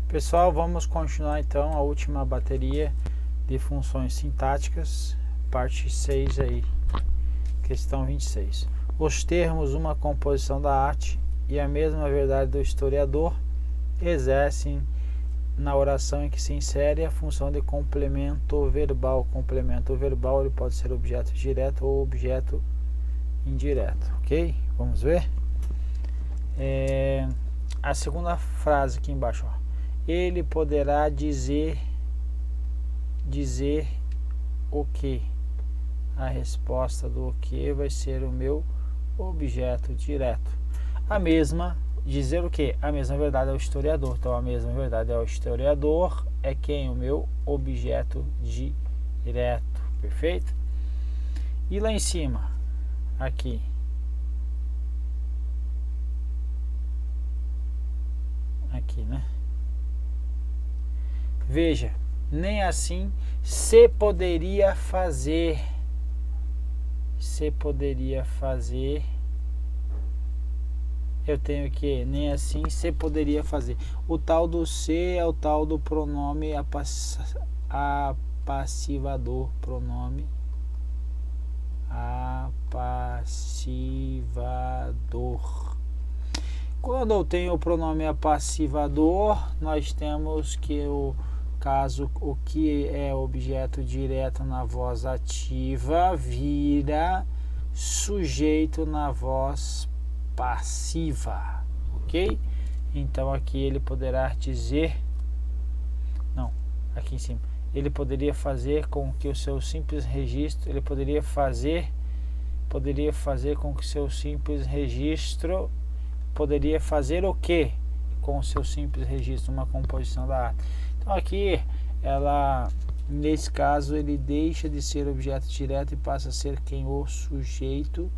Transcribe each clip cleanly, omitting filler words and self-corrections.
Pessoal, vamos continuar então a última bateria de funções sintáticas, parte 6 aí, questão 26. Os termos uma composição da arte e a mesma verdade do historiador exercem na oração em que se insere a função de complemento verbal. Complemento verbal ele pode ser objeto direto ou objeto indireto, ok? Vamos ver? A segunda frase aqui embaixo, ó. Ele poderá dizer o que? A resposta do que vai ser o meu objeto direto. A mesma, dizer o que? A mesma verdade é o historiador. Então a mesma verdade é o historiador, é quem? O meu objeto direto. Perfeito? E lá em cima, aqui. Aqui, né? Veja, nem assim se poderia fazer. Se poderia fazer. Eu tenho que nem assim se poderia fazer. O tal do se é o tal do pronome apassivador. Pronome apassivador. Quando eu tenho o pronome apassivador, nós temos que o caso o que é objeto direto na voz ativa vira sujeito na voz passiva, ok? Então aqui ele poderá dizer, não, aqui em cima, ele poderia fazer com que o seu simples registro, ele poderia fazer com que o seu simples registro, poderia fazer o que com o seu simples registro, uma composição da arte. Então aqui, nesse caso, ele deixa de ser objeto direto e passa a ser quem? O sujeito,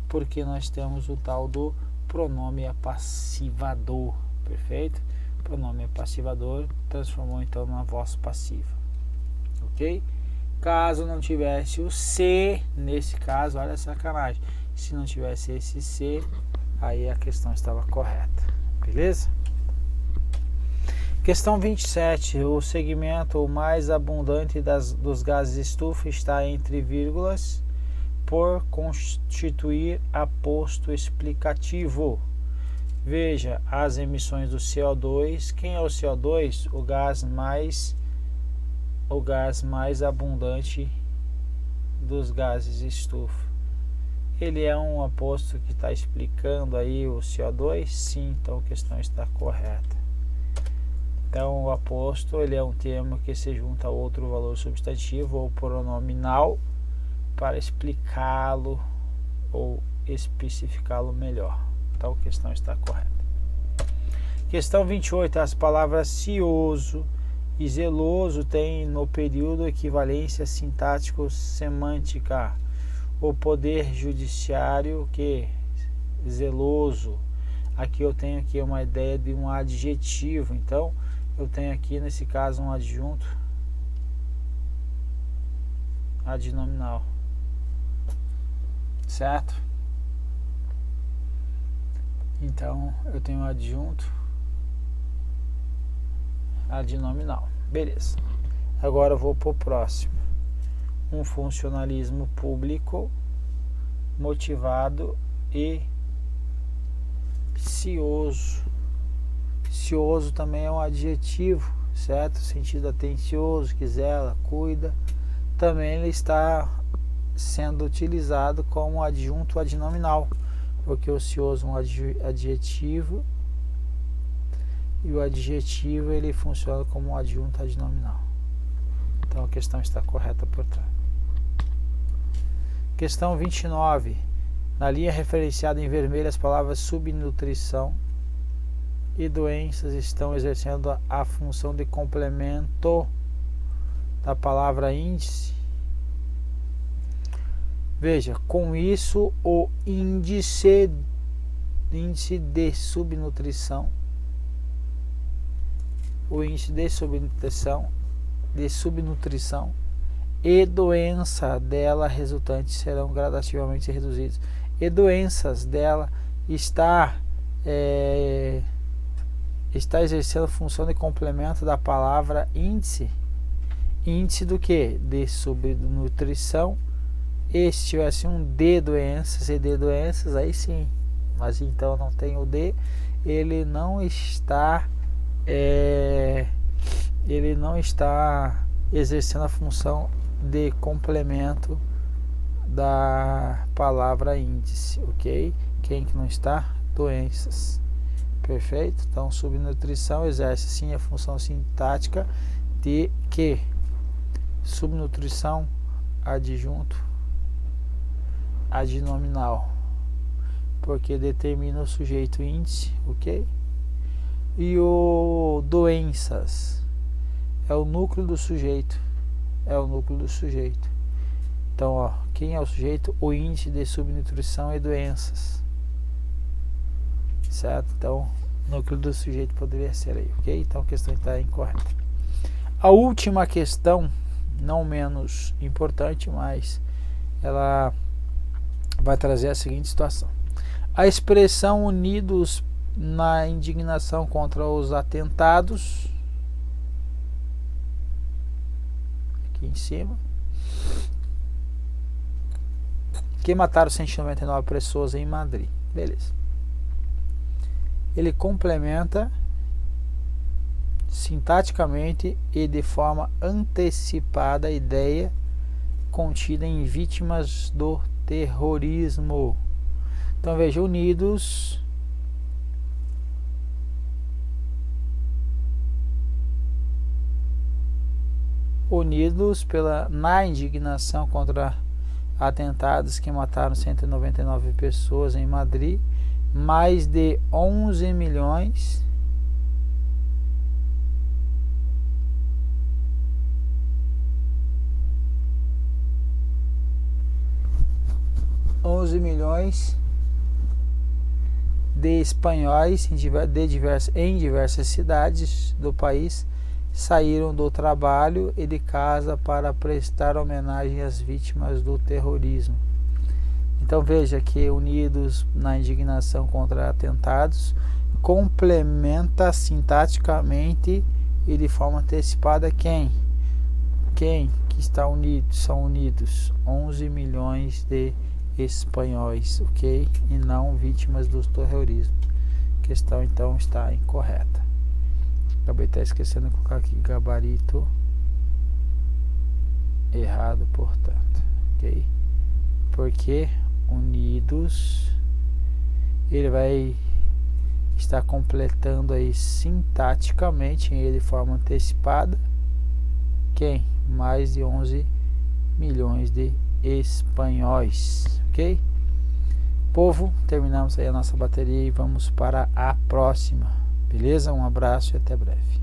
porque nós temos o tal do pronome apassivador, perfeito? O pronome apassivador transformou então numa voz passiva, ok? Caso não tivesse o se, nesse caso, olha a sacanagem, se não tivesse esse se, aí a questão estava correta, beleza? Questão 27. O segmento mais abundante dos gases estufa está entre vírgulas por constituir aposto explicativo. Veja as emissões do CO2. Quem é o CO2? O gás mais abundante dos gases estufa. Ele é um aposto que está explicando aí o CO2? Sim, então a questão está correta. Então o aposto ele é um termo que se junta a outro valor substantivo ou pronominal para explicá-lo ou especificá-lo melhor. Então a questão está correta. Questão 28. As palavras cioso e zeloso têm no período equivalência sintático-semântica. O poder judiciário que zeloso. Aqui eu tenho aqui uma ideia de um adjetivo. Então eu tenho aqui nesse caso um adjunto adnominal, certo? Então eu tenho um adjunto adnominal, beleza. Agora eu vou para o próximo. Um funcionalismo público motivado e cioso. Cioso também é um adjetivo, certo? Sentido atencioso, que zela, cuida. Também ele está sendo utilizado como adjunto adnominal, porque o cioso é um adjetivo e o adjetivo ele funciona como um adjunto adnominal. Então a questão está correta, portanto. Questão 29. Na linha referenciada em vermelho, as palavras subnutrição e doenças estão exercendo a função de complemento da palavra índice. Veja, com isso o índice de subnutrição, e doença dela resultantes serão gradativamente reduzidos. E doenças dela está está exercendo a função de complemento da palavra índice. Índice do que? De subnutrição. E se tivesse um D doenças e D doenças, aí sim. Mas então não tem o D, ele não está exercendo a função de complemento da palavra índice, ok? Quem que não está? Doenças. Perfeito? Então, subnutrição exerce sim a função sintática de que? Subnutrição adjunto adnominal, porque determina o sujeito índice, ok? E o doenças é o núcleo do sujeito, Então, ó, quem é o sujeito? O índice de subnutrição e doenças, certo? Então, o núcleo do sujeito poderia ser aí, ok? Então, a questão está incorreta. A última questão, não menos importante, mas ela vai trazer a seguinte situação. A expressão unidos na indignação contra os atentados, aqui em cima, que mataram 199 pessoas em Madrid. Beleza. Ele complementa sintaticamente e de forma antecipada a ideia contida em vítimas do terrorismo. Então veja, unidos na indignação contra atentados que mataram 199 pessoas em Madrid, mais de 11 milhões de espanhóis em diversas cidades do país saíram do trabalho e de casa para prestar homenagem às vítimas do terrorismo. Então veja que unidos na indignação contra atentados complementa sintaticamente e de forma antecipada quem que está unido? São unidos 11 milhões de espanhóis, ok? E não vítimas do terrorismo. A questão então está incorreta. Acabei até esquecendo de colocar aqui gabarito errado, portanto, ok? Porque unidos, ele vai estar completando aí sintaticamente em de forma antecipada quem? Mais de 11 milhões de espanhóis, ok? Povo, terminamos aí a nossa bateria e vamos para a próxima, beleza? Um abraço e até breve.